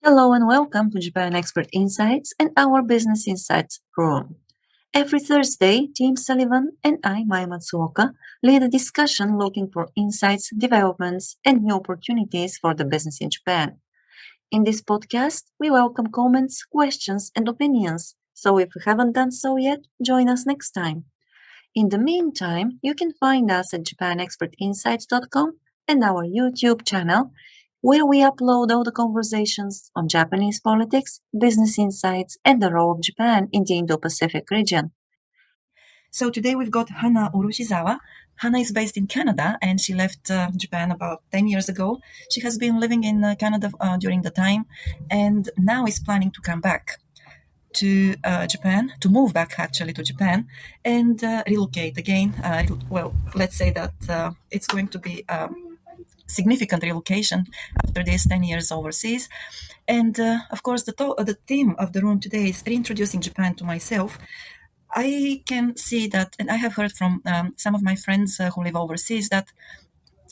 Hello and welcome to Japan Expert Insights and our Business Insights room. Every Thursday, Team Sullivan and I, Mai Matsuoka, lead a discussion looking for insights, developments, and new opportunities for the business in Japan. In this podcast, we welcome comments, questions, and opinions. So if you haven't done so yet, join us next time. In the meantime, you can find us at japanexpertinsights.com and our YouTube channel, where we upload all the conversations on Japanese politics, business insights, and the role of Japan in the Indo-Pacific region. So today we've got Hana Urushizawa. Hana is based in Canada and she left Japan about 10 years ago. She has been living in Canada during the time and now is planning to come back to Japan, to move back actually to Japan and relocate again. Well, let's say that it's going to be significant relocation after these 10 years overseas. And of course, the theme of the room today is reintroducing Japan to myself. I can see that, and I have heard from some of my friends who live overseas that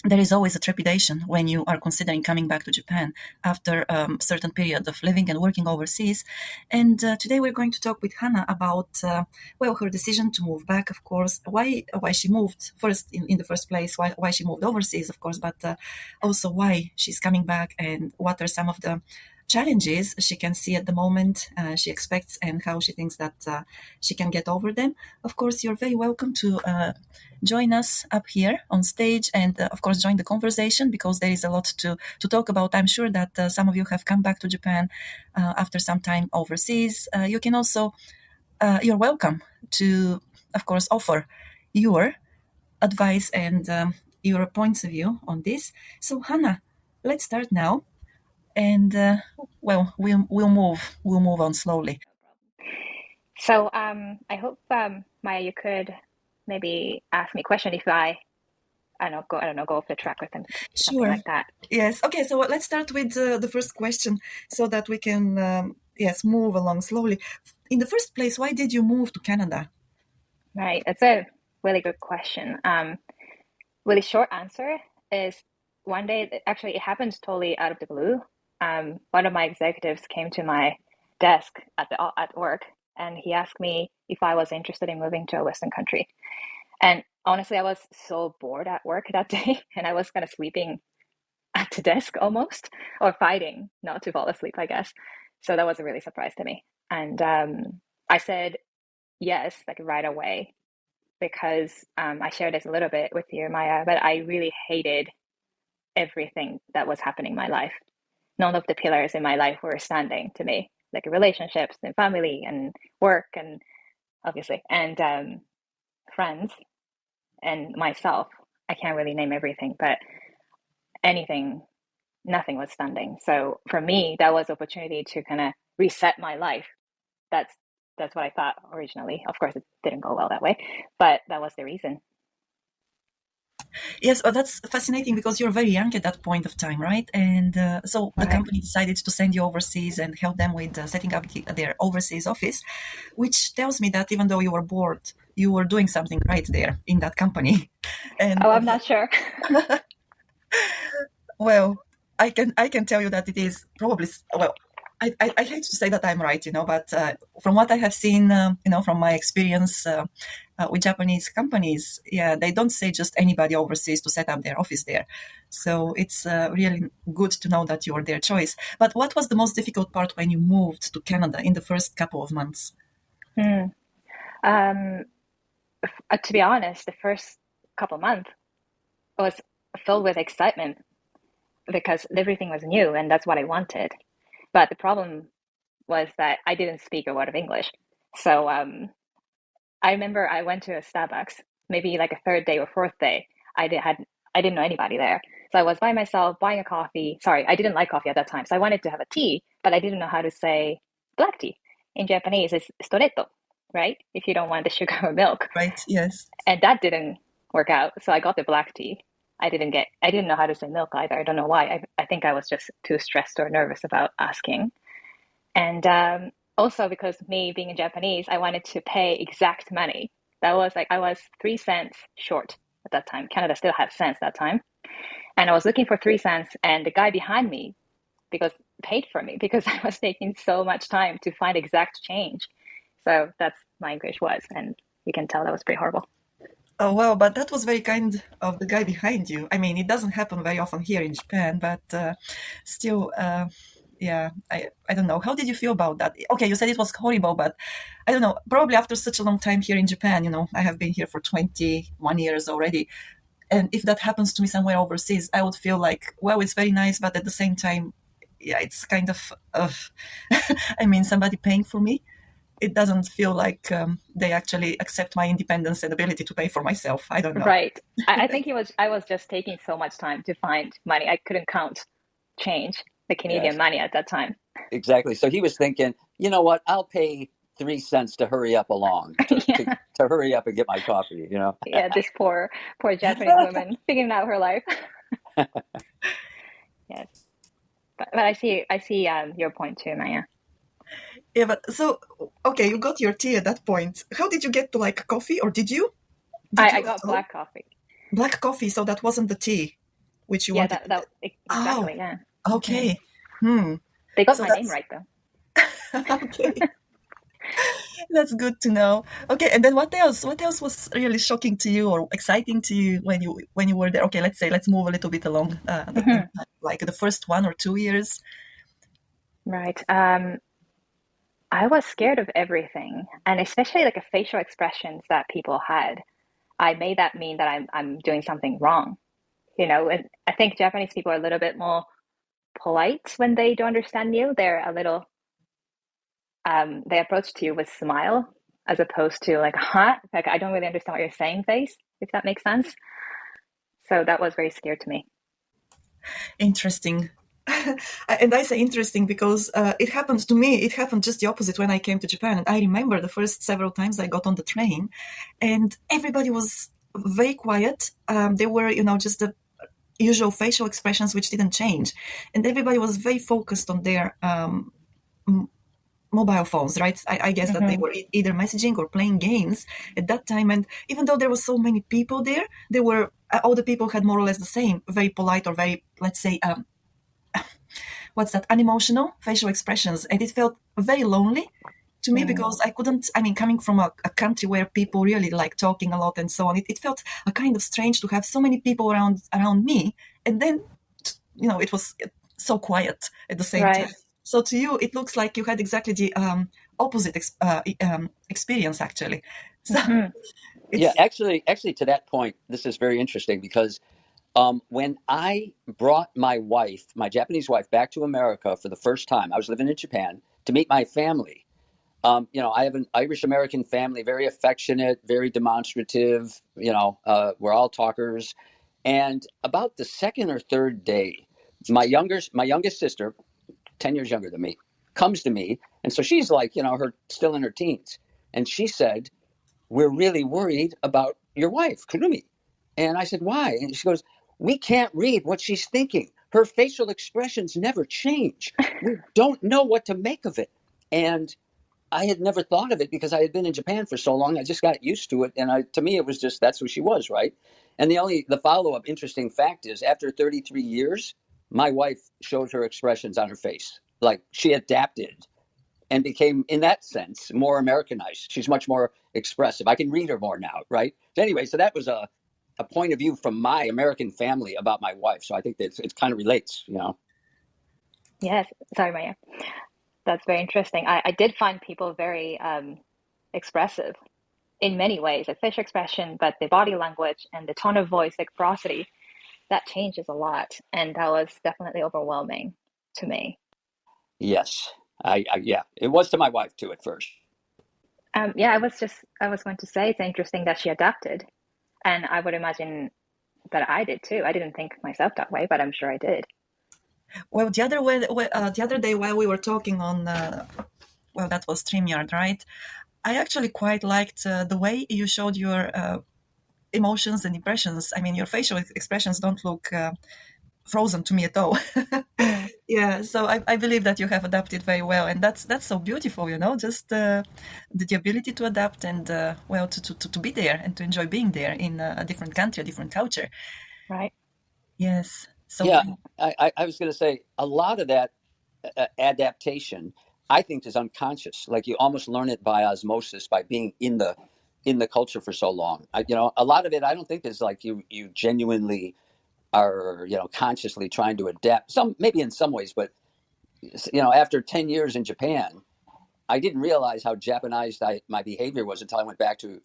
there is always a trepidation when you are considering coming back to Japan after a certain period of living and working overseas. And today we're going to talk with Hana about, her decision to move back, of course, why she moved first in the first place, why she moved overseas, of course, but also why she's coming back and what are some of the challenges she can see at the moment, she expects, and how she thinks that she can get over them. Of course, you're very welcome to join us up here on stage and, of course, join the conversation because there is a lot to talk about. I'm sure that some of you have come back to Japan after some time overseas. You can also, you're welcome to, of course, offer your advice and your points of view on this. So, Hannah, let's start now. And we'll move on slowly. So I hope Maya, you could maybe ask me a question if I don't know, go off the track with them, something Sure. like that. Yes. Okay. So let's start with the first question, so that we can move along slowly. In the first place, why did you move to Canada? Right, that's a really good question. Really short answer is one day, actually, it happened totally out of the blue. One of my executives came to my desk at work, and he asked me if I was interested in moving to a Western country. And honestly, I was so bored at work that day, and I was kind of sleeping at the desk almost, or fighting not to fall asleep, I guess. So that was a really surprise to me. And I said yes, like right away, because I shared this a little bit with you, Maya, but I really hated everything that was happening in my life. None of the pillars in my life were standing to me, like relationships and family and work and obviously, and friends and myself. I can't really name everything, but anything, nothing was standing. So for me, that was opportunity to kind of reset my life. That's that's what I thought originally. Of course, it didn't go well that way, but that was the reason. Yes, that's fascinating because you're very young at that point of time, right? And so the company decided to send you overseas and help them with setting up their overseas office, which tells me that even though you were bored, you were doing something right there in that company. And I'm not sure. well, I can tell you that it is probably well. I hate to say that I'm right, but from what I have seen, from my experience with Japanese companies, yeah, they don't say just anybody overseas to set up their office there. So it's really good to know that you are their choice. But what was the most difficult part when you moved to Canada in the first couple of months? To be honest, the first couple months was filled with excitement because everything was new and that's what I wanted. But the problem was that I didn't speak a word of English. So I remember I went to a Starbucks, maybe like a third day or fourth day. I didn't know anybody there. So I was by myself buying a coffee. Sorry, I didn't like coffee at that time. So I wanted to have a tea, but I didn't know how to say black tea. In Japanese, it's storetto, right? If you don't want the sugar or milk. Right, yes. And that didn't work out. So I got the black tea. I didn't know how to say milk either. I don't know why. I think I was just too stressed or nervous about asking. And also because me being Japanese, I wanted to pay exact money. That was like, I was 3 cents short at that time. Canada still had cents that time. And I was looking for 3 cents, and the guy behind me, because paid for me because I was taking so much time to find exact change. So that's my English was, and you can tell that was pretty horrible. Oh wow, but that was very kind of the guy behind you. I mean, it doesn't happen very often here in Japan, but still, yeah, I don't know. How did you feel about that? Okay, you said it was horrible, but I don't know. Probably after such a long time here in Japan, I have been here for 21 years already. And if that happens to me somewhere overseas, I would feel like, well, it's very nice, but at the same time, yeah, it's kind of, I mean, somebody paying for me. It doesn't feel like they actually accept my independence and ability to pay for myself. I don't know. Right. I think I was just taking so much time to find money. I couldn't count change, the Canadian Yes, money at that time. exactly. So he was thinking, you know what? I'll pay 3 cents to hurry up along, to, Yeah. to, to hurry up and get my coffee, Yeah, this poor Japanese woman figuring out her life. Yes. But I see your point too, Maya. Yeah, but so, okay, you got your tea at that point. How did you get to like coffee, or did you? Did I you at got all? black coffee. Black coffee, so that wasn't the tea which you Yeah, wanted. that Oh, exactly, yeah. okay. Hmm. They got So my name right though. okay. That's good to know. Okay, and then what else? What else was really shocking to you or exciting to you when you were there? Okay, let's move a little bit along, like the first 1 or 2 years. Right. I was scared of everything, and especially like the facial expressions that people had. I made that mean that I'm doing something wrong, And I think Japanese people are a little bit more polite when they don't understand you. They're a little they approach to you with smile as opposed to like like I don't really understand what you're saying face, if that makes sense. So that was very scary to me. Interesting. And I say interesting because it happened to me. It happened just the opposite when I came to Japan. And I remember the first several times I got on the train, and everybody was very quiet. They were, just the usual facial expressions which didn't change, and everybody was very focused on their mobile phones, right? I guess that they Hmm. were either messaging or playing games at that time. And even though there were so many people there, they were all the people had more or less the same, very polite or very, let's say, what's that, unemotional facial expressions. And it felt very lonely to me because I couldn't, I mean, coming from a country where people really like talking a lot and so on, it felt a kind of strange to have so many people around me. And then, it was so quiet at the same time. Right. So to you, it looks like you had exactly the opposite experience, actually. So Hmm. Yeah, it's actually, to that point, this is very interesting because when I brought my wife, my Japanese wife, back to America for the first time, I was living in Japan to meet my family. I have an Irish American family, very affectionate, very demonstrative. We're all talkers. And about the second or third day, my youngest sister, 10 years younger than me, comes to me. And so she's like, her still in her teens. And she said, "We're really worried about your wife, Kurumi." And I said, "Why?" And she goes, "We can't read what she's thinking. Her facial expressions never change. We don't know what to make of it." And I had never thought of it because I had been in Japan for so long. I just got used to it. And to me, it was just, that's who she was, right? And the follow-up interesting fact is after 33 years, my wife showed her expressions on her face. Like she adapted and became, in that sense, more Americanized. She's much more expressive. I can read her more now, right? So anyway, so that was a point of view from my American family about my wife. So I think that it kind of relates. Yes. Sorry, Maya. That's very interesting. I did find people very expressive in many ways, like facial expression, but the body language and the tone of voice, like ferocity, that changes a lot. And that was definitely overwhelming to me. Yes, yeah, it was to my wife too at first. Yeah, I was going to say it's interesting that she adapted. And I would imagine that I did too. I didn't think myself that way, but I'm sure I did. well, the other day while we were talking on, well, that was StreamYard, right? I actually quite liked the way you showed your emotions and impressions. I mean, your facial expressions don't look frozen to me at all. Mm. Yeah, so I believe that you have adapted very well, and that's so beautiful, just the ability to adapt and well to be there and to enjoy being there in a different country, a different culture. Right. Yes. So Yeah, I was going to say a lot of that adaptation, I think, is unconscious. Like you almost learn it by osmosis by being in the culture for so long. A lot of it I don't think is like you genuinely are consciously trying to adapt. Some maybe in some ways, but after 10 years in Japan, I didn't realize how Japanized my behavior was until I went back to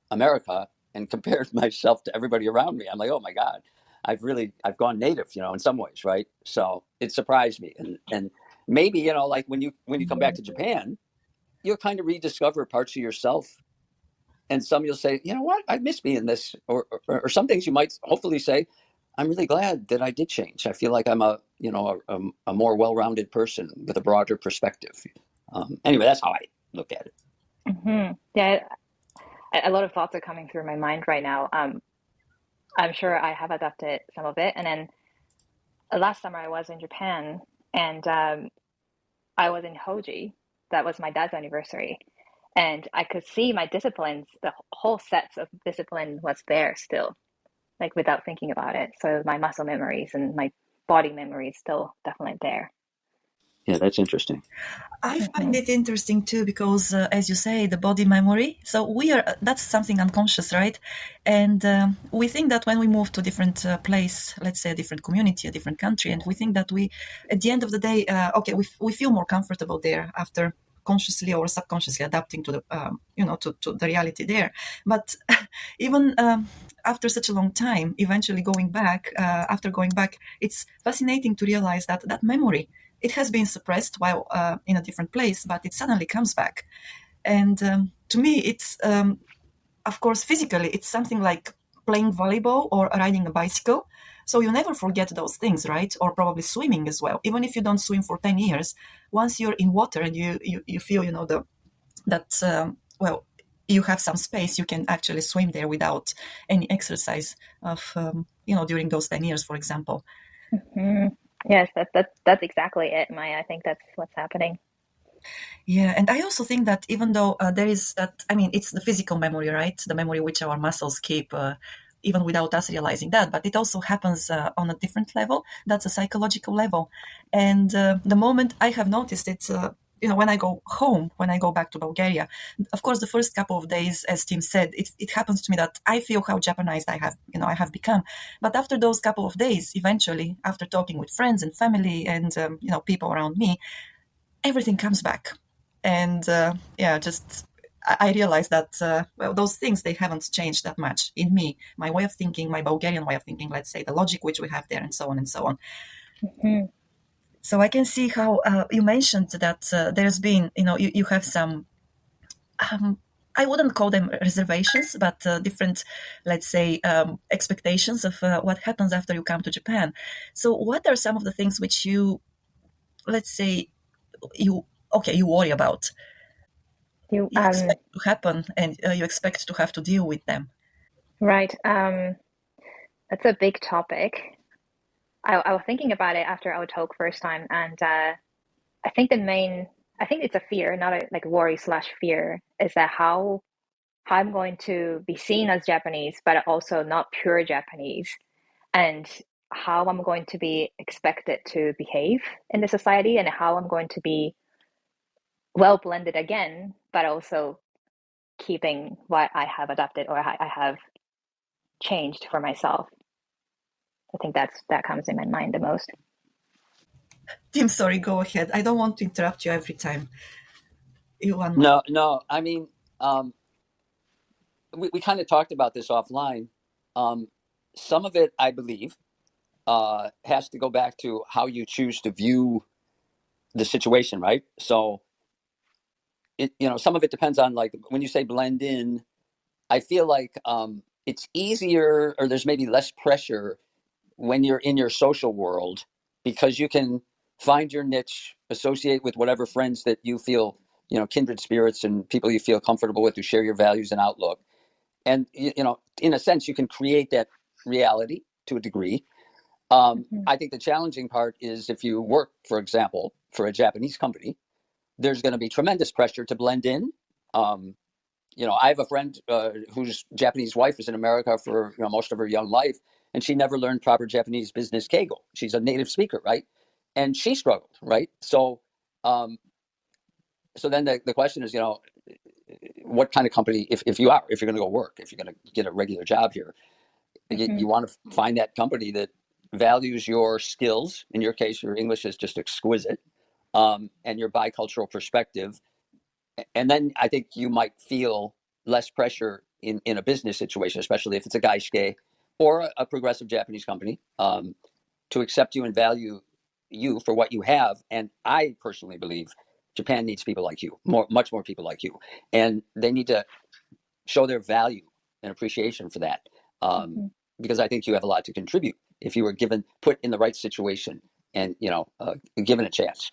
America and compared myself to everybody around me. I'm like, oh my God, I've gone native, in some ways, right? So it surprised me, and maybe like when you come back to Japan, you'll kind of rediscover parts of yourself, and some you'll say, you know what, I miss being this, or some things you might hopefully say, I'm really glad that I did change. I feel like I'm a more well-rounded person with a broader perspective. Anyway, that's how I look at it. Yeah, a lot of thoughts are coming through my mind right now. I'm sure I have adapted some of it. And then last summer I was in Japan, and I was in Hoji. That was my dad's anniversary. And I could see my disciplines, the whole sets of discipline was there still, like without thinking about it. So my muscle memories and my body memory is still definitely there. Yeah, that's interesting. I find it interesting too because, as you say, the body memory. So that's something unconscious, right? And we think that when we move to a different place, let's say a different community, a different country, and we think that at the end of the day, we feel more comfortable there after consciously or subconsciously adapting to the, to the reality there. But even after such a long time, eventually after going back, it's fascinating to realize that memory, it has been suppressed while in a different place, but it suddenly comes back. And to me, it's, of course, physically, it's something like playing volleyball or riding a bicycle. So you never forget those things, right? Or probably swimming as well. Even if you don't swim for 10 years, once you're in water and you feel, you have some space, you can actually swim there without any exercise of, during those 10 years, for example. Yes, that's exactly it, Maya. I think that's what's happening. Yeah, and I also think that even though there is that, I mean, it's the physical memory, right? The memory which our muscles keep, even without us realizing that, but it also happens on a different level. That's a psychological level. And the moment I have noticed it, when I go home, when I go back to Bulgaria, of course, the first couple of days, as Tim said, it happens to me that I feel how Japanized I have become. But after those couple of days, eventually, after talking with friends and family and, people around me, everything comes back. And I realized that, those things, they haven't changed that much in me, my way of thinking, my Bulgarian way of thinking, let's say, the logic which we have there, and so on and so on. So I can see how you mentioned that there's been, you have some, I wouldn't call them reservations, but different, let's say, expectations of what happens after you come to Japan. So what are some of the things which you, let's say, you worry about? You expect to happen, and you expect to have to deal with them. Right. That's a big topic. I was thinking about it after our talk first time, and I think I think it's a fear, not a like worry/fear, is that how I'm going to be seen as Japanese, but also not pure Japanese, and how I'm going to be expected to behave in the society, and how I'm going to be well blended again, but also keeping what I have adopted or I have changed for myself. I think that comes in my mind the most. Tim, sorry, go ahead. I don't want to interrupt you every time. No. I mean, we kind of talked about this offline. Some of it, I believe, has to go back to how you choose to view the situation, right? So, some of it depends on, like, when you say blend in, I feel like it's easier, or there's maybe less pressure when you're in your social world, because you can find your niche, associate with whatever friends that you feel, kindred spirits and people you feel comfortable with who share your values and outlook. And, in a sense, you can create that reality to a degree. I think the challenging part is if you work, for example, for a Japanese company, there's going to be tremendous pressure to blend in. I have a friend whose Japanese wife was in America for most of her young life, and she never learned proper Japanese business keigo. She's a native speaker, right? and she struggled, right? So, so then the question is, what kind of company, if you're going to go work, if you're going to get a regular job here, you want to find that company that values your skills. In your case, your English is just exquisite, and your bicultural perspective. And then I think you might feel less pressure in a business situation, especially if it's a gaishike or a progressive Japanese company, to accept you and value you for what you have. And I personally believe Japan needs people like you, much more people like you, and they need to show their value and appreciation for that. Because I think you have a lot to contribute if you were put in the right situation and given a chance.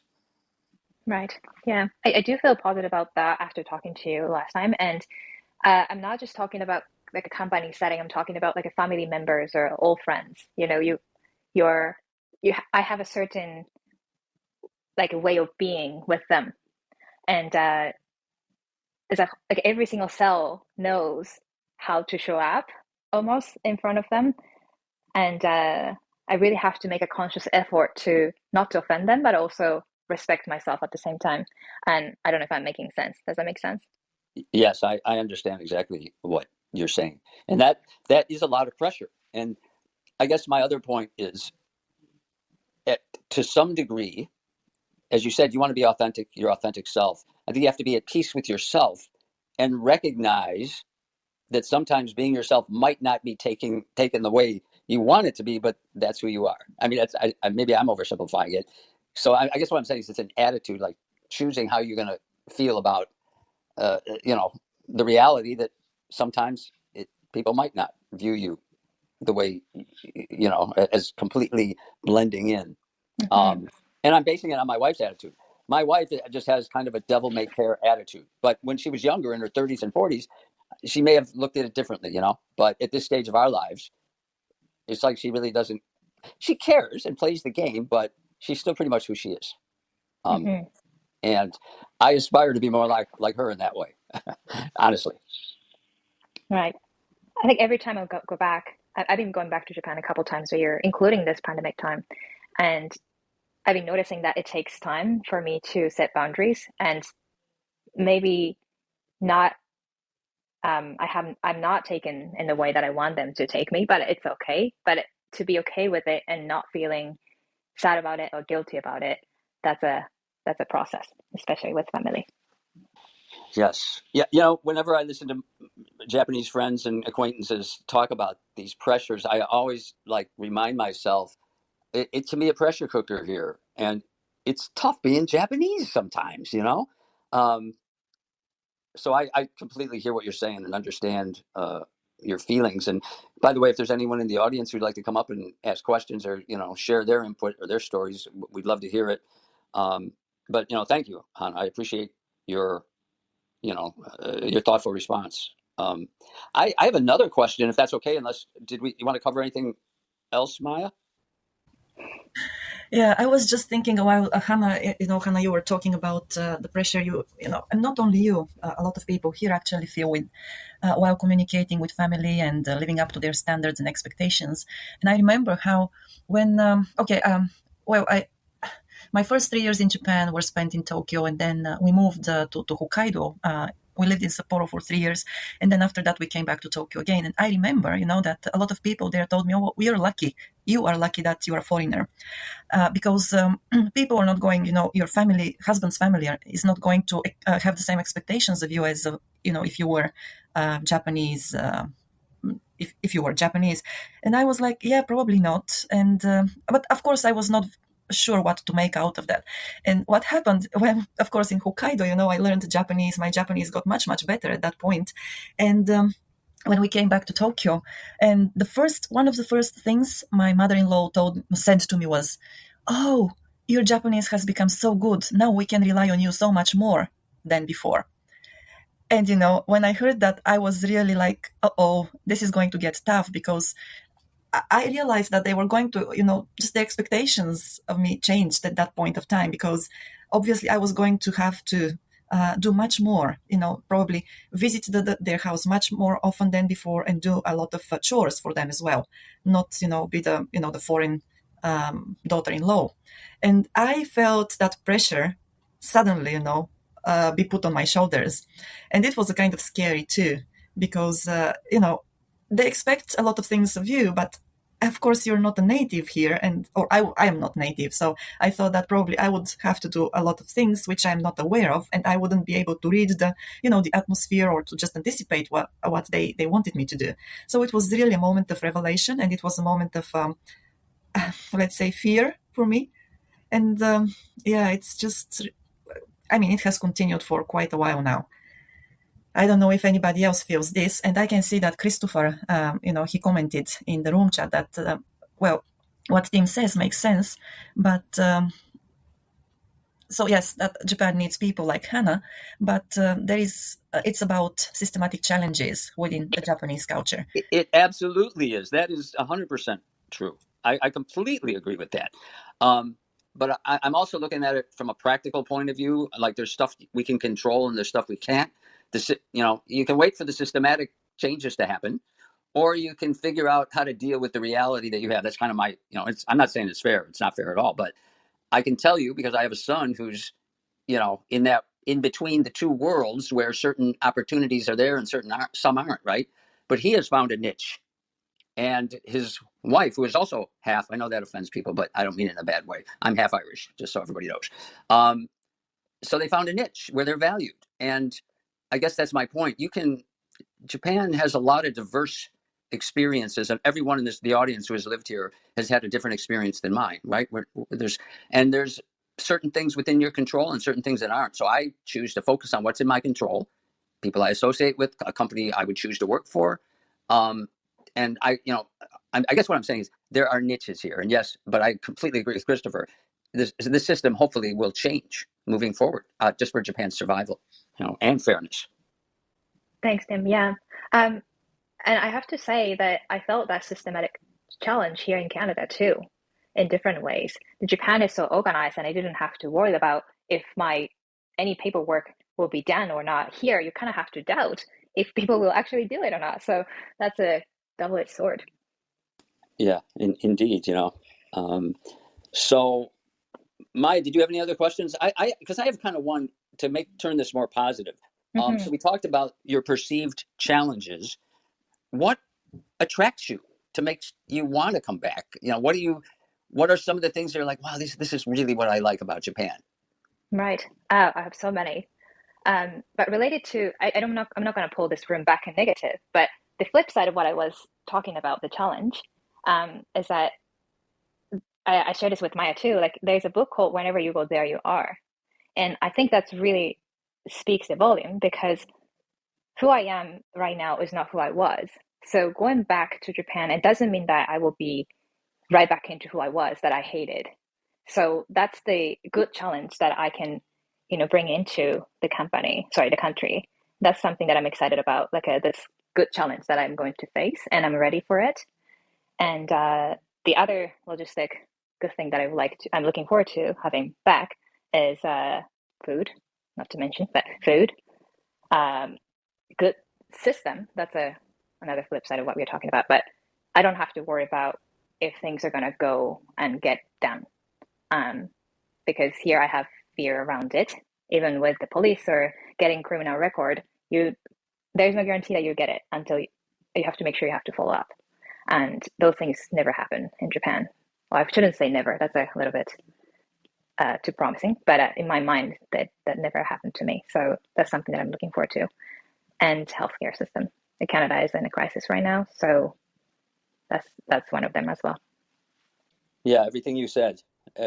Right. Yeah. I do feel positive about that after talking to you last time. And I'm not just talking about like a company setting, I'm talking about like a family members or old friends. I have a certain like a way of being with them. And it's like every single cell knows how to show up almost in front of them. And I really have to make a conscious effort to not to offend them, but also respect myself at the same time. And I don't know if I'm making sense. Does that make sense? Yes, I understand exactly what you're saying. And that is a lot of pressure. And I guess my other point is, to some degree, as you said, you want to be authentic, your authentic self. I think you have to be at peace with yourself and recognize that sometimes being yourself might not be taken the way you want it to be, but that's who you are. I mean, maybe I'm oversimplifying it. So I guess what I'm saying is it's an attitude, like choosing how you're going to feel about, the reality that sometimes people might not view you the way, as completely blending in. And I'm basing it on my wife's attitude. My wife just has kind of a devil-may-care attitude. But when she was younger, in her 30s and 40s, she may have looked at it differently, But at this stage of our lives, it's like she really doesn't. She cares and plays the game, but she's still pretty much who she is. And I aspire to be more like her in that way, honestly. Right. I think every time I go back, I've been going back to Japan a couple times a year, including this pandemic time. And I've been noticing that it takes time for me to set boundaries and maybe not I'm not taken in the way that I want them to take me, but it's okay. But to be okay with it and not feeling sad about it or guilty about it, that's a process, especially with family. Yes. Yeah. Whenever I listen to Japanese friends and acquaintances talk about these pressures, I always remind myself it can be a pressure cooker here, and it's tough being Japanese sometimes, So I completely hear what you're saying and understand your feelings. And by the way, if there's anyone in the audience who'd like to come up and ask questions or share their input or their stories, we'd love to hear it. But thank you, Hana. I appreciate your your thoughtful response. I have another question, if that's okay. Unless you want to cover anything else, Maya? Yeah, I was just thinking while Hannah, you were talking about the pressure and not only you, a lot of people here actually feel with while communicating with family and living up to their standards and expectations. And I remember how when my first 3 years in Japan were spent in Tokyo, and then we moved to Hokkaido. We lived in Sapporo for 3 years, and then after that we came back to Tokyo again. And I remember, that a lot of people there told me, "Oh, we are lucky. You are lucky that you are a foreigner." Because people are not going, your family, husband's family is not going to have the same expectations of you as, if you were Japanese, if you were Japanese. And I was like, yeah, probably not. And, but of course I was not sure what to make out of that. And what happened when, of course, in Hokkaido, I learned Japanese. My Japanese got much, much better at that point. And, when we came back to Tokyo, and one of the first things my mother-in-law said to me was, "Oh, your Japanese has become so good. Now we can rely on you so much more than before." And when I heard that, I was really like, "Uh-oh, this is going to get tough," because I realized that they were going to, just the expectations of me changed at that point of time, because obviously I was going to have to do much more, probably visit their house much more often than before and do a lot of chores for them as well. Not, be the foreign daughter-in-law. And I felt that pressure suddenly, be put on my shoulders. And it was a kind of scary too, because, they expect a lot of things of you, but of course you're not a native here, or I am not native. So I thought that probably I would have to do a lot of things which I'm not aware of, and I wouldn't be able to read the atmosphere or to just anticipate what they wanted me to do. So it was really a moment of revelation, and it was a moment of, let's say, fear for me. And it's just, it has continued for quite a while now. I don't know if anybody else feels this, and I can see that Christopher, he commented in the room chat that, what Tim says makes sense, but so yes, that Japan needs people like Hana, but it's about systematic challenges within the Japanese culture. It absolutely is. That is 100% true. I completely agree with that. But I'm also looking at it from a practical point of view. Like, there's stuff we can control and there's stuff we can't. You can wait for the systematic changes to happen, or you can figure out how to deal with the reality that you have. That's kind of my, I'm not saying it's fair. It's not fair at all. But I can tell you, because I have a son who's, in between the two worlds, where certain opportunities are there and some aren't, right? But he has found a niche. And his wife, who is also half, I know that offends people, but I don't mean it in a bad way. I'm half Irish, just so everybody knows. So they found a niche where they're valued. And I guess that's my point. Japan has a lot of diverse experiences, and everyone in the audience who has lived here has had a different experience than mine, right? There's certain things within your control and certain things that aren't. So I choose to focus on what's in my control, people I associate with, a company I would choose to work for. And I guess what I'm saying is there are niches here, and yes, but I completely agree with Christopher. This system hopefully will change moving forward, just for Japan's survival, and fairness. Thanks, Tim. Yeah. And I have to say that I felt that systematic challenge here in Canada too, in different ways. Japan is so organized, and I didn't have to worry about if any paperwork will be done or not. Here, you kind of have to doubt if people will actually do it or not. So that's a double-edged sword. Yeah, indeed. So, Maya, did you have any other questions? Because I have kind of one to turn this more positive. So we talked about your perceived challenges. What attracts you to make you want to come back? What are some of the things that are like, wow, this is really what I like about Japan? Right. I have so many. But related to, I'm not going to pull this room back in negative, but the flip side of what I was talking about, the challenge, is that I share this with Maya too. Like, there's a book called Whenever You Go, There You Are. And I think that's really speaks the volume, because who I am right now is not who I was. So going back to Japan, it doesn't mean that I will be right back into who I was, that I hated. So that's the good challenge that I can, bring into the country. That's something that I'm excited about, like this good challenge that I'm going to face, and I'm ready for it. And the other logistic good thing that I'm looking forward to having back is food, not to mention, but food. Good system. That's another flip side of what we're talking about. But I don't have to worry about if things are going to go and get done, because here I have fear around it. Even with the police or getting criminal record, there's no guarantee that you get it until you have to make sure you have to follow up. And those things never happen in Japan. Well, I shouldn't say never. That's a little bit too promising. But in my mind, that never happened to me. So that's something that I'm looking forward to. And healthcare system. Canada is in a crisis right now. So that's one of them as well. Yeah, everything you said,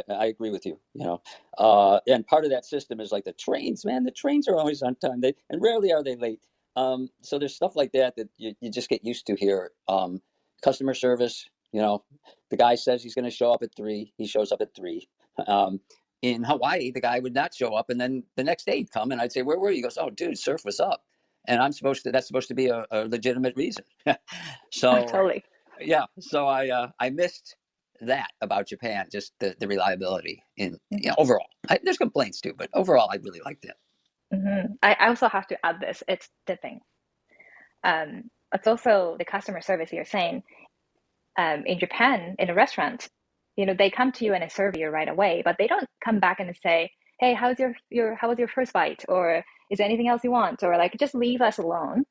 I agree with you. And part of that system is like the trains. Man, the trains are always on time. And rarely are they late. So there's stuff like that you just get used to here. Customer service. The guy says he's going to show up at 3. He shows up at 3. In Hawaii, the guy would not show up, and then the next day he'd come, and I'd say, "Where were you?" He goes, "Oh, dude, surf was up." And that's supposed to be a legitimate reason. So totally. Yeah. So I missed that about Japan, just the reliability in overall. There's complaints too, but overall I really liked it. Mm-hmm. I also have to add this. It's tipping. It's also the customer service you're saying. In Japan, in a restaurant, they come to you and serve you right away, but they don't come back and say, hey, how was your first bite, or is there anything else you want, or like just leave us alone.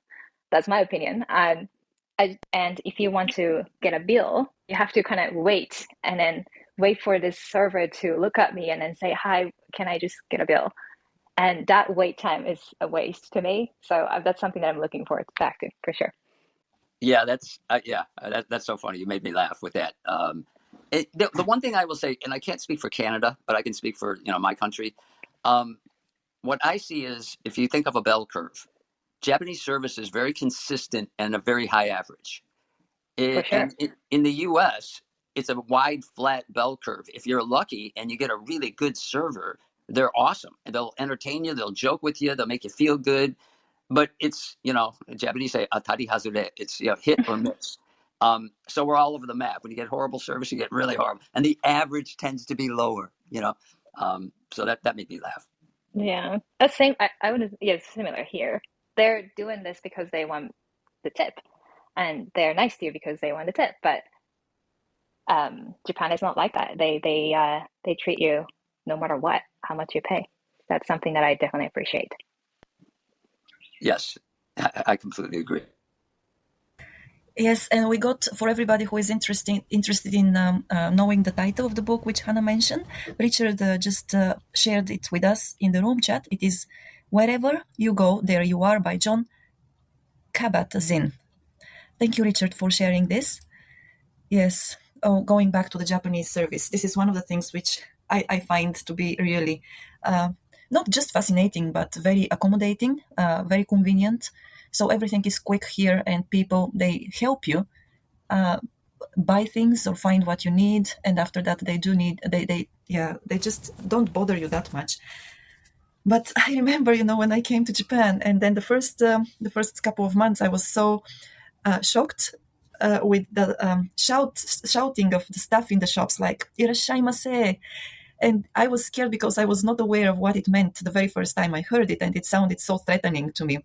That's my opinion. And if you want to get a bill, you have to kind of wait and then wait for this server to look at me and then say, hi, can I just get a bill? And that wait time is a waste to me. So that's something that I'm looking forward back to for sure. Yeah, that's so funny. You made me laugh with that. The one thing I will say, and I can't speak for Canada, but I can speak for my country. What I see is, if you think of a bell curve, Japanese service is very consistent and a very high average. For sure. In the U.S., it's a wide, flat bell curve. If you're lucky and you get a really good server, they're awesome. And they'll entertain you. They'll joke with you. They'll make you feel good. But it's, Japanese say atari hazure. It's hit or miss. So we're all over the map. When you get horrible service, you get really horrible, and the average tends to be lower. So that made me laugh. Yeah, that's same. I would. Yeah, it's similar here. They're doing this because they want the tip, and they're nice to you because they want the tip. But Japan is not like that. They treat you no matter what, how much you pay. That's something that I definitely appreciate. Yes, I completely agree. Yes, and we got, for everybody who is interested in knowing the title of the book, which Hana mentioned, Richard just shared it with us in the room chat. It is Wherever You Go, There You Are by John Kabat-Zinn. Thank you, Richard, for sharing this. Yes, going back to the Japanese service, this is one of the things which I find to be really not just fascinating, but very accommodating, very convenient. So everything is quick here, and people, they help you buy things or find what you need, and after that they just don't bother you that much. But I remember, when I came to Japan, and then the first couple of months, I was so shocked with the shouting of the staff in the shops, like "Irashaimase," and I was scared because I was not aware of what it meant the very first time I heard it, and it sounded so threatening to me.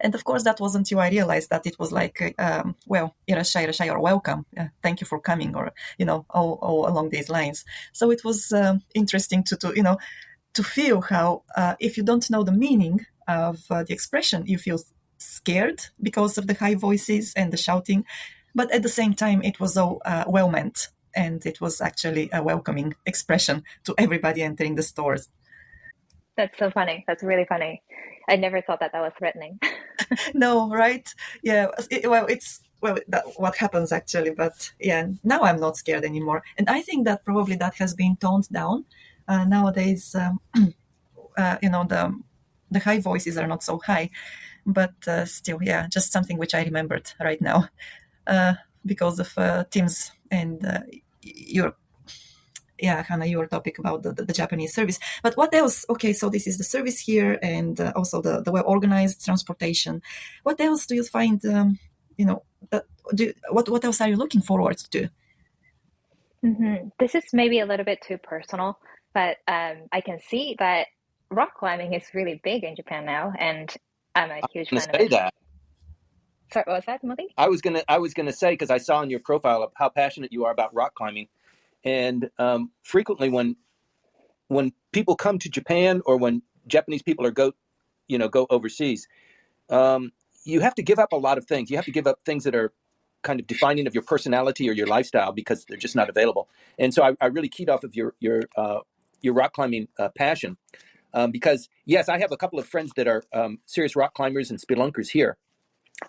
And of course, that wasn't you. I realized that it was like, irashai, irashai, or welcome, thank you for coming, or all along these lines. So it was interesting to feel how if you don't know the meaning of the expression, you feel scared because of the high voices and the shouting, but at the same time, it was all well meant, and it was actually a welcoming expression to everybody entering the stores. That's so funny. That's really funny. I never thought that was threatening. No, right? Yeah. What happens actually, but yeah, now I'm not scared anymore, and I think that probably that has been toned down nowadays. The high voices are not so high, but still, yeah, just something which I remembered right now because of Tim's and Hana, your topic about the Japanese service. But what else? Okay, so this is the service here, and also the well-organized transportation. What else do you find, what else are you looking forward to? This is maybe a little bit too personal, but I can see that rock climbing is really big in Japan now, and I'm a huge fan of it. That. Sorry, what was that, Timothy? I was gonna say, because I saw in your profile how passionate you are about rock climbing. And frequently, when people come to Japan, or when Japanese people go overseas, you have to give up a lot of things. You have to give up things that are kind of defining of your personality or your lifestyle, because they're just not available. And so I really keyed off of your rock climbing passion, because yes, I have a couple of friends that are serious rock climbers and spelunkers here,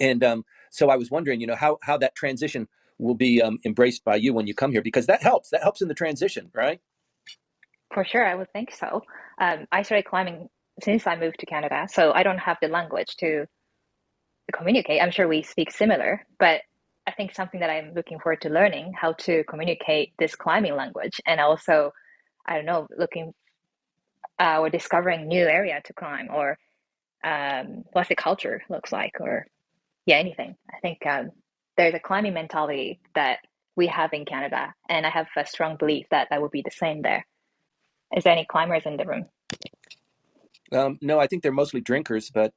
and so I was wondering, how that transition will be embraced by you when you come here, because that helps in the transition, right? For sure, I would think so. I started climbing since I moved to Canada, so I don't have the language to communicate. I'm sure we speak similar, but I think something that I'm looking forward to learning how to communicate this climbing language, and also, I don't know, looking or discovering new area to climb, or what the culture looks like, or anything. I think there's a climbing mentality that we have in Canada, and I have a strong belief that that would be the same there. Is there any climbers in the room? No, I think they're mostly drinkers, but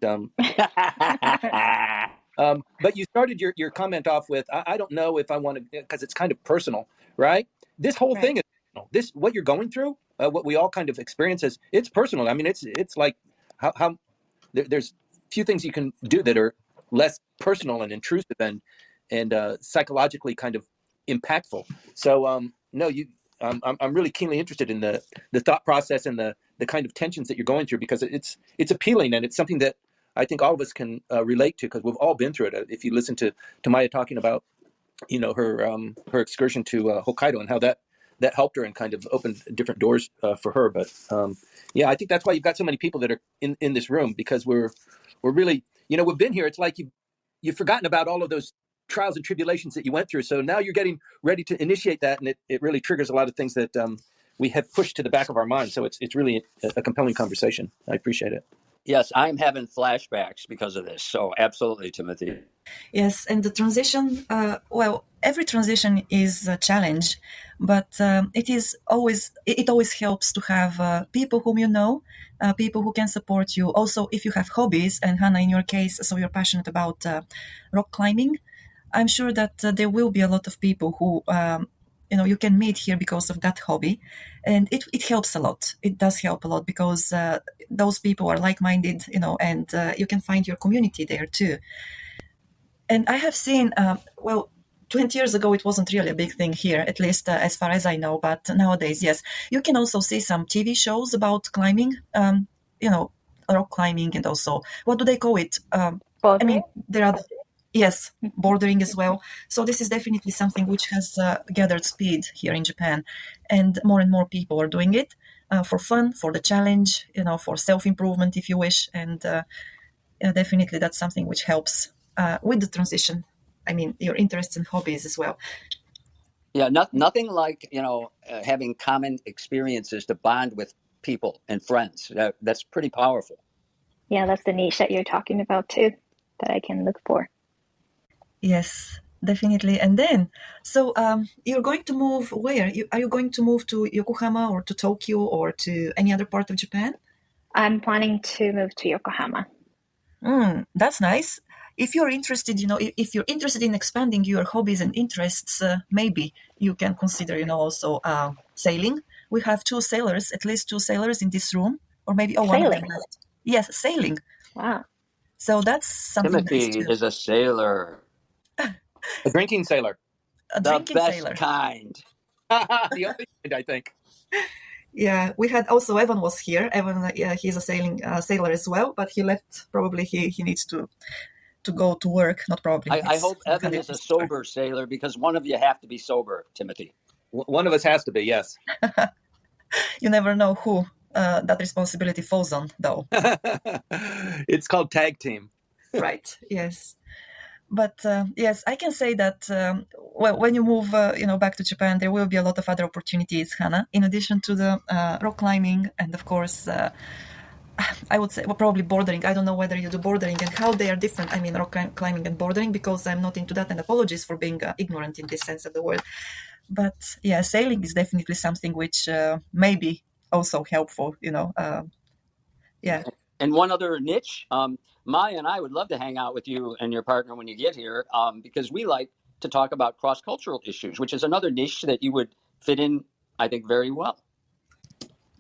But you started your comment off with, I don't know if I want to, because it's kind of personal, right? This whole thing is personal. This, what you're going through, what we all kind of experience is, it's personal. I mean, it's like how there's few things you can do that are less personal and intrusive and psychologically kind of impactful. So no, I'm really keenly interested in the thought process and the kind of tensions that you're going through, because it's appealing, and it's something that I think all of us can relate to, because we've all been through it. If you listen to Maya talking about, her excursion to Hokkaido and how that helped her and kind of opened different doors for her. But yeah, I think that's why you've got so many people that are in this room, because we're really, we've been here. It's like you've forgotten about all of those trials and tribulations that you went through. So now you're getting ready to initiate that, and it really triggers a lot of things that we have pushed to the back of our mind. So it's really a compelling conversation. I appreciate it. Yes, I'm having flashbacks because of this. So absolutely, Timothy. Yes, and the transition, every transition is a challenge, but it always helps to have people whom you know, people who can support you. Also, if you have hobbies, and Hana, in your case, so you're passionate about rock climbing, I'm sure that there will be a lot of people who you can meet here because of that hobby, and it helps a lot. It does help a lot, because those people are like-minded, and you can find your community there too. And I have seen, 20 years ago, it wasn't really a big thing here, at least as far as I know. But nowadays, yes, you can also see some TV shows about climbing, rock climbing, and also, what do they call it? There are, yes, bordering as well. So this is definitely something which has gathered speed here in Japan, and more people are doing it for fun, for the challenge, for self-improvement, if you wish. And definitely that's something which helps with the transition. I mean, your interests and hobbies as well. Yeah, nothing like, having common experiences to bond with people and friends. That's pretty powerful. Yeah, that's the niche that you're talking about too, that I can look for. Yes, definitely. And then, so you're going to move where? Are you going to move to Yokohama or to Tokyo or to any other part of Japan? I'm planning to move to Yokohama. That's nice. If you're interested, if you're interested in expanding your hobbies and interests, maybe you can consider, also sailing. We have at least two sailors in this room, or maybe one of them left. Yes, sailing. Wow. So that's something Timothy nice too. is a sailor. A drinking sailor. The best kind. The only kind, I think. Yeah, we had also Evan was here. Evan, he's a sailor as well, but he left. Probably he needs to go to work. Not probably. I hope Evan is a sober sailor, because one of you have to be sober, Timothy. One of us has to be, yes. You never know who that responsibility falls on, though. It's called tag team. Right, yes. But yes, I can say that, when you move back to Japan, there will be a lot of other opportunities, Hana, in addition to the rock climbing and, of course, I would say, probably bouldering. I don't know whether you do bouldering and how they are different. I mean, rock climbing and bouldering, because I'm not into that, and apologies for being ignorant in this sense of the word. But yeah, sailing is definitely something which may be also helpful, yeah. And one other niche, Maya and I would love to hang out with you and your partner when you get here, because we like to talk about cross-cultural issues, which is another niche that you would fit in, I think, very well.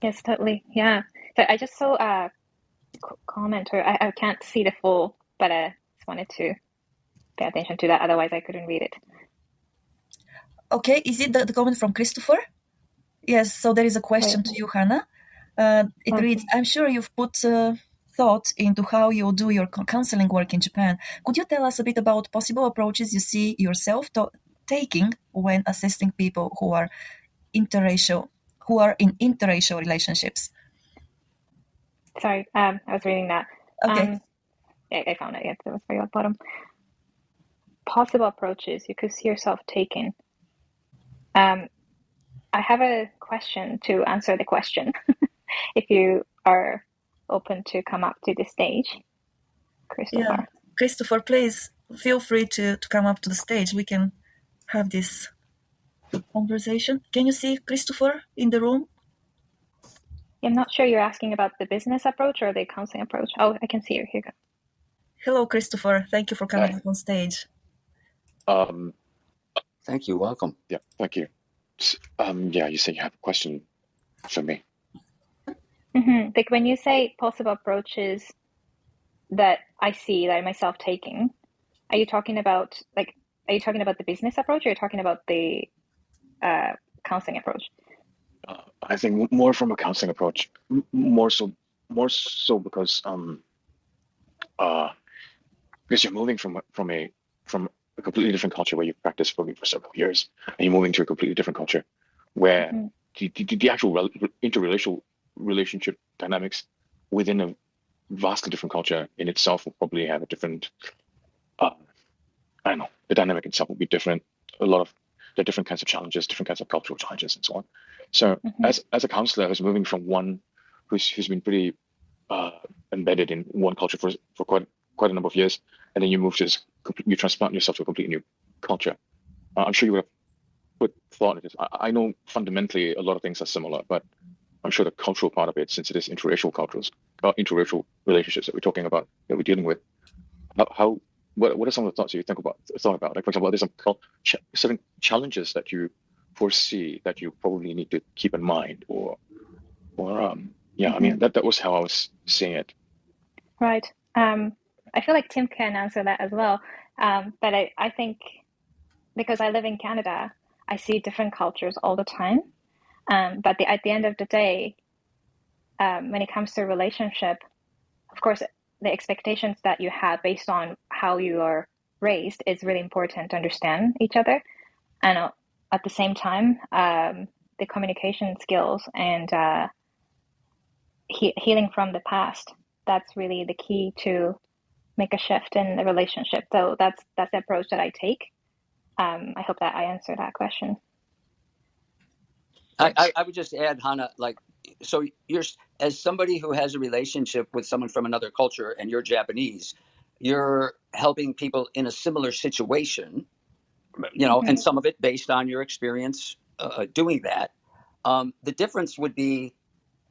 Yes, totally. Yeah. So I just saw a comment, or I can't see the full, but I just wanted to pay attention to that. Otherwise, I couldn't read it. Okay, is it the comment from Christopher? Yes, so there is a question to you, Hana. It reads, I'm sure you've put thought into how you'll do your counseling work in Japan. Could you tell us a bit about possible approaches you see yourself taking when assisting people who are in interracial relationships? Sorry, I was reading that. Okay. I found it. Yes, it was very at the bottom. Possible approaches you could see yourself taking. I have a question to answer the question. If you are open to come up to the stage, Christopher. Yeah. Christopher, please feel free to come up to the stage. We can have this conversation. Can you see Christopher in the room? I'm not sure you're asking about the business approach or the counseling approach. Oh, I can see you. Here you go. Hello, Christopher. Thank you for coming Hi. up on stage. Thank you. Welcome. Yeah, thank you. Yeah, you said you have a question for me. Like when you say possible approaches that I see that I myself taking, are you talking about the business approach, or are you talking about the counseling approach? I think more from a counseling approach, more so because you're moving from a completely different culture where you've practiced for several years, and you're moving to a completely different culture where the actual interrelational relationship dynamics within a vastly different culture in itself will probably have a different I don't know, the dynamic itself will be different. There are different kinds of challenges, different kinds of cultural challenges, and so on. So, as a counselor who's moving from one who's been pretty embedded in one culture for quite a number of years, and then you move to you transplant yourself to a completely new culture. I'm sure you would have put thought into this. I know fundamentally a lot of things are similar, but I'm sure the cultural part of it, since it is interracial relationships that we're talking about, that we're dealing with, what are some of the thoughts you thought about? Like, for example, are there some certain challenges that you foresee that you probably need to keep in mind, I mean, that was how I was seeing it. Right. I feel like Tim can answer that as well. But I think because I live in Canada, I see different cultures all the time. But at the end of the day, when it comes to a relationship, of course, the expectations that you have based on how you are raised is really important to understand each other. And at the same time, the communication skills and healing from the past, that's really the key to make a shift in the relationship. So that's the approach that I take. I hope that I answered that question. I would just add, Hana, like, so you're, as somebody who has a relationship with someone from another culture and you're Japanese, you're helping people in a similar situation, and some of it based on your experience doing that. The difference would be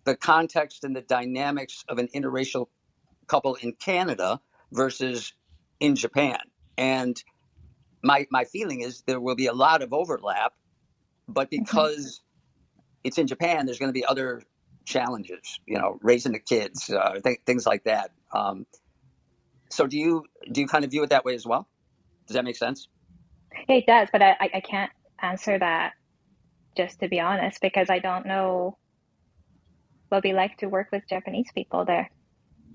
the context and the dynamics of an interracial couple in Canada versus in Japan. And my feeling is there will be a lot of overlap, but because it's in Japan, there's going to be other challenges, raising the kids, things like that. So do you kind of view it that way as well? Does that make sense? Yeah, it does, but I can't answer that, just to be honest, because I don't know what it'd be like to work with Japanese people there,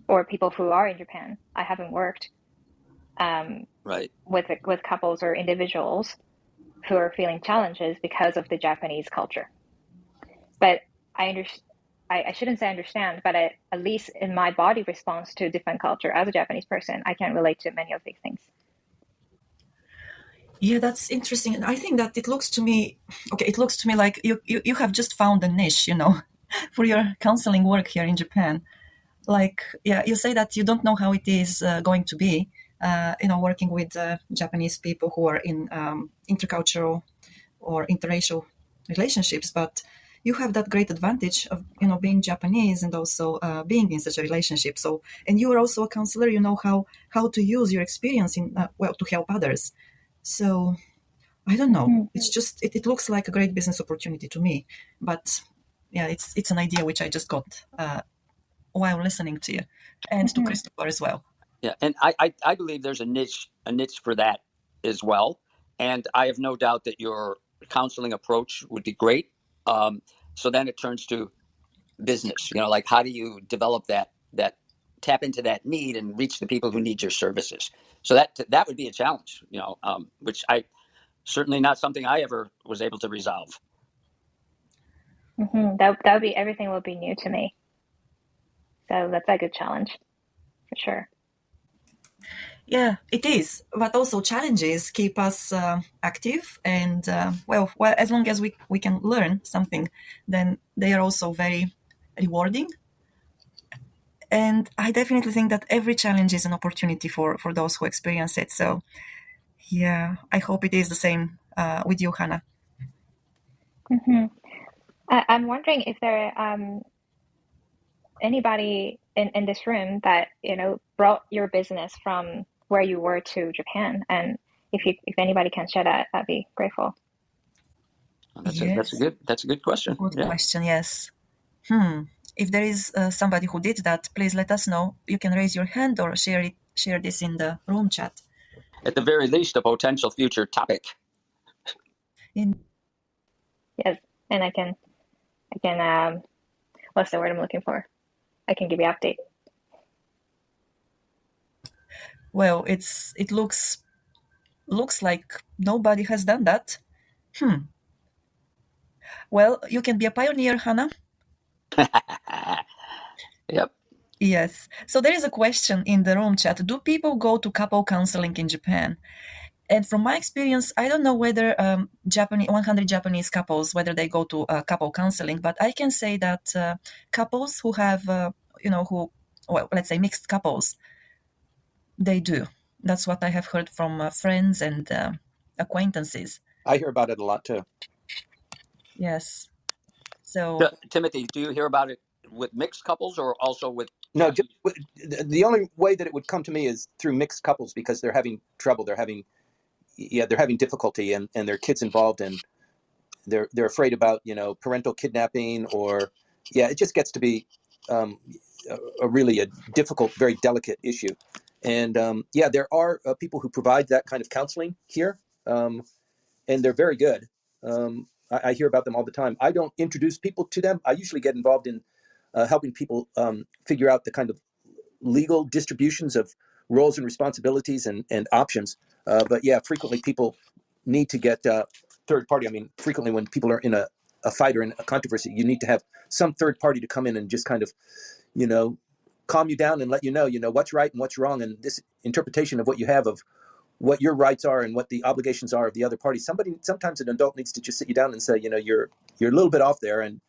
or people who are in Japan. I haven't worked Right. with couples or individuals who are feeling challenges because of the Japanese culture. But I shouldn't say understand, but at least in my body response to a different culture as a Japanese person, I can relate to many of these things. Yeah, that's interesting. And I think that it looks to me like you have just found a niche, for your counseling work here in Japan. Like, yeah, you say that you don't know how it is going to be, working with Japanese people who are in intercultural or interracial relationships, but you have that great advantage of being Japanese and also being in such a relationship. So, and you are also a counselor. You know how to use your experience to help others. So I don't know. It's just it looks like a great business opportunity to me, but yeah, it's an idea which I just got while listening to you and to Christopher as well. Yeah, and I believe there's a niche for that as well, and I have no doubt that your counseling approach would be great. So then it turns to business. Like, how do you develop that tap into that need and reach the people who need your services? So that would be a challenge. Which I certainly not something I ever was able to resolve. That would be, everything will be new to me. So that's a good challenge, for sure. Yeah, it is. But also challenges keep us active, and well, as long as we can learn something, then they are also very rewarding. And I definitely think that every challenge is an opportunity for those who experience it. So yeah, I hope it is the same with you, Hana. I'm wondering if there anybody in this room that, brought your business from where you were to Japan. And if anybody can share that, I'd be grateful. That's a good question. Good question. Yes. If there is somebody who did that, please let us know. You can raise your hand or share this in the room chat. At the very least, a potential future topic. Yes, and I can what's the word I'm looking for? I can give you an update. Well, it looks like nobody has done that. Well, you can be a pioneer, Hana. Yep. Yes. So there is a question in the room chat. Do people go to couple counseling in Japan? And from my experience, I don't know whether 100 Japanese couples, whether they go to couple counseling, but I can say that couples who have, let's say mixed couples, they do. That's what I have heard from friends and acquaintances. I hear about it a lot too. Yes. So, Timothy, do you hear about it with mixed couples or also with? No, the only way that it would come to me is through mixed couples because they're having trouble. They're having difficulty and there are kids involved and they're afraid about, parental kidnapping or, it just gets to be a difficult, very delicate issue. And there are people who provide that kind of counseling here. And they're very good. I hear about them all the time. I don't introduce people to them. I usually get involved in helping people figure out the kind of legal distributions of roles and responsibilities and options. But frequently people need to get third party. I mean, frequently when people are in a fight or in a controversy, you need to have some third party to come in and just kind of, calm you down and let you know what's right and what's wrong. And this interpretation of what you have of what your rights are and what the obligations are of the other party. Sometimes an adult needs to just sit you down and say, you're a little bit off there. And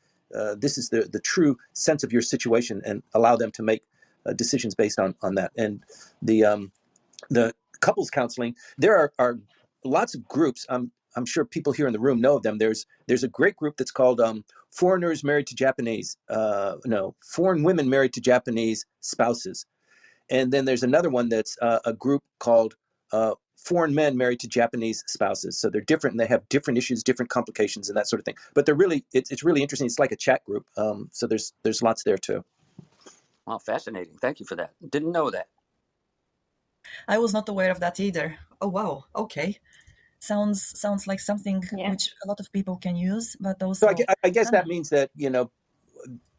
this is the true sense of your situation and allow them to make decisions based on that. And the couples counseling, there are lots of groups. I'm sure people here in the room know of them. There's a great group that's called Foreigners Married to Japanese. Foreign Women Married to Japanese Spouses. And then there's another one that's a group called Foreign Men Married to Japanese Spouses. So they're different and they have different issues, different complications and that sort of thing. But they're really, it's really interesting. It's like a chat group. So there's lots there too. Wow, fascinating. Thank you for that. Didn't know that. I was not aware of that either. Oh, wow. Okay. Sounds like something which a lot of people can use, but also. So I guess that means that,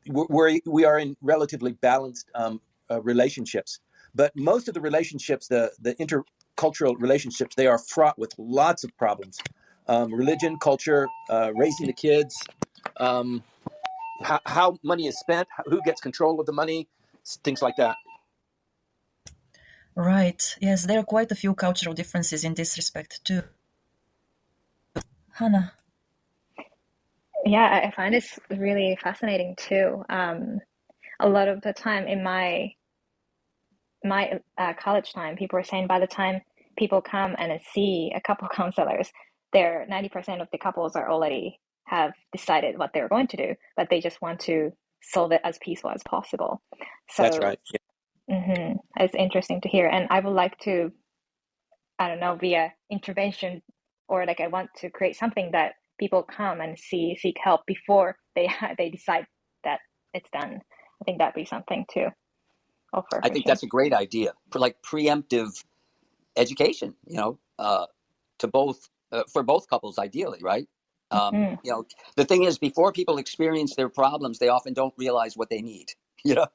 we are in relatively balanced relationships, but most of the relationships, the intercultural relationships, they are fraught with lots of problems. Religion, culture, raising the kids, how money is spent, who gets control of the money, things like that. Right. Yes, there are quite a few cultural differences in this respect too. Hana. Yeah, I find this really fascinating too. A lot of the time in my college time, people were saying by the time people come and see a couple counselors, 90% of the couples are already have decided what they're going to do, but they just want to solve it as peaceful as possible. So that's right. Yeah. It's interesting to hear, and I would like to, I don't know, via intervention or I want to create something that people come and seek help before they decide that it's done. I think that'd be something to offer. I think that's a great idea for preemptive education, to both for both couples, ideally, right? The thing is, before people experience their problems, they often don't realize what they need.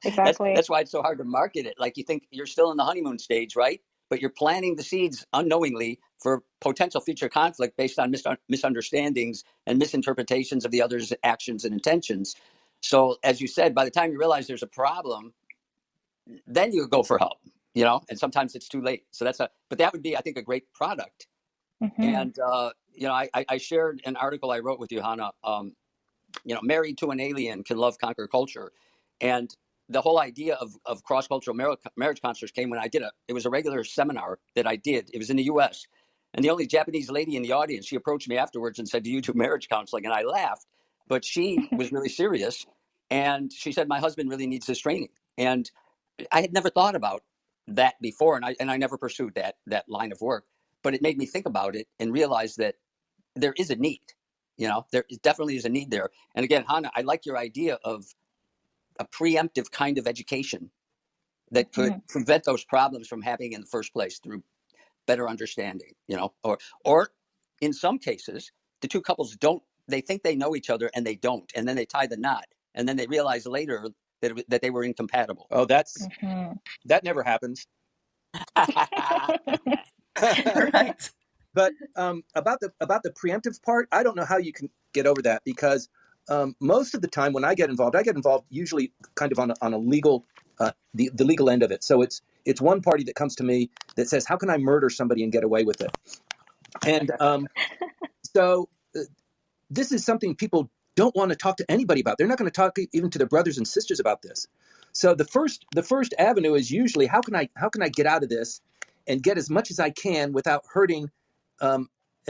Exactly. That's why it's so hard to market it. You think you're still in the honeymoon stage, right? But you're planting the seeds unknowingly for potential future conflict based on misunderstandings and misinterpretations of the other's actions and intentions. So, as you said, by the time you realize there's a problem, then you go for help, and sometimes it's too late. So but that would be, I think, a great product. And, I shared an article I wrote with you, Hana, Married to an Alien Can Love Conquer Culture. And the whole idea of cross-cultural marriage counselors came when it was a regular seminar that I did. It was in the US. And the only Japanese lady in the audience, she approached me afterwards and said, "Do you do marriage counseling?" And I laughed, but she was really serious. And she said, my husband really needs this training. And I had never thought about that before, and I never pursued that line of work. But it made me think about it and realize that there is a need. There definitely is a need there. And again, Hana, I like your idea of a preemptive kind of education that could prevent those problems from happening in the first place through better understanding. Or in some cases, the two couples they think they know each other and they don't, and then they tie the knot, and then they realize later that they were incompatible. Oh, that never happens. Right. But about the preemptive part, I don't know how you can get over that, because most of the time when I get involved usually kind of on a legal, the legal end of it. So it's one party that comes to me that says, how can I murder somebody and get away with it? And so this is something people don't want to talk to anybody about. They're not going to talk even to their brothers and sisters about this. So the first avenue is usually, how can I get out of this and get as much as I can without hurting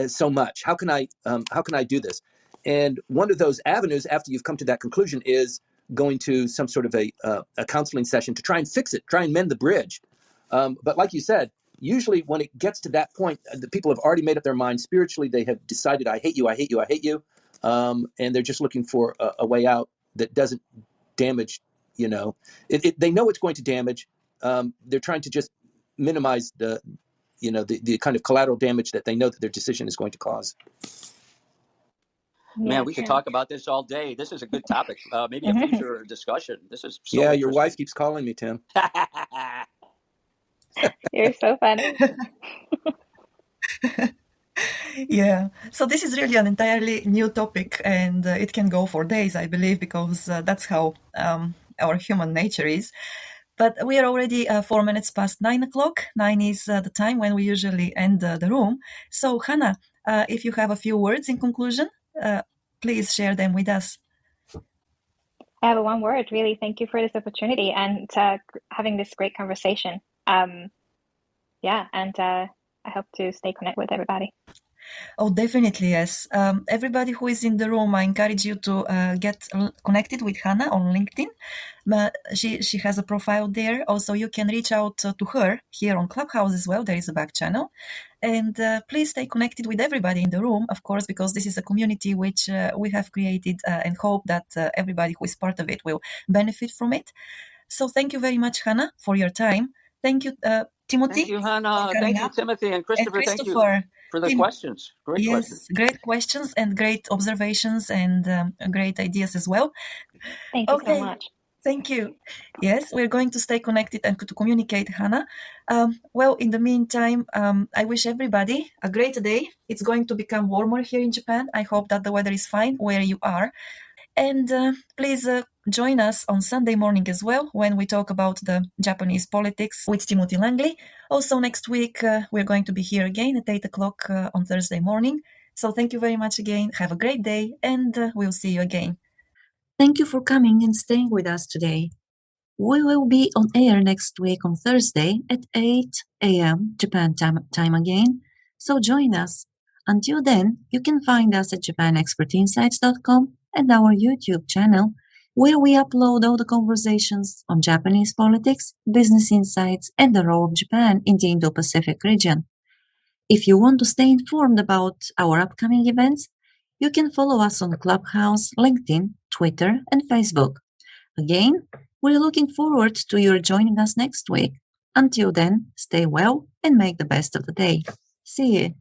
so much? How can I do this? And one of those avenues, after you've come to that conclusion, is going to some sort of a counseling session to try and fix it, try and mend the bridge. But like you said, usually when it gets to that point, the people have already made up their mind spiritually. They have decided, I hate you, I hate you, I hate you. And they're just looking for a way out that doesn't damage, they know it's going to damage. They're trying to just minimize the kind of collateral damage that they know that their decision is going to cause. Man, we could talk about this all day. This is a good topic. Maybe a future discussion. This is so your wife keeps calling me, Tim. You're so funny. Yeah. So this is really an entirely new topic, and it can go for days, I believe, because that's how our human nature is. But we are already 4 minutes past 9 o'clock. 9 is the time when we usually end the room. So, Hana, if you have a few words in conclusion, please share them with us. I have one word, really. Thank you for this opportunity and having this great conversation. And I hope to stay connected with everybody. Oh, definitely, yes. Everybody who is in the room, I encourage you to get connected with Hana on LinkedIn. She has a profile there. Also, you can reach out to her here on Clubhouse as well. There is a back channel. And please stay connected with everybody in the room, of course, because this is a community which we have created and hope that everybody who is part of it will benefit from it. So thank you very much, Hana, for your time. Thank you, Timothy. Thank you, Hana. Thank you, Timothy. And Christopher, thank you for the questions. Great questions. Great questions and great observations and great ideas as well. Thank you so much. Thank you. Yes, we're going to stay connected and to communicate, Hana. Well, in the meantime, I wish everybody a great day. It's going to become warmer here in Japan. I hope that the weather is fine where you are. And please join us on Sunday morning as well when we talk about the Japanese politics with Timothy Langley. Also next week, we're going to be here again at 8 o'clock on Thursday morning. So thank you very much again. Have a great day and we'll see you again. Thank you for coming and staying with us today. We will be on air next week on Thursday at 8 a.m. Japan time again, so join us. Until then, you can find us at japanexpertinsights.com and our YouTube channel, where we upload all the conversations on Japanese politics, business insights, and the role of Japan in the Indo-Pacific region. If you want to stay informed about our upcoming events, you can follow us on Clubhouse, LinkedIn, Twitter, and Facebook. Again, we're looking forward to your joining us next week. Until then, stay well and make the best of the day. See you.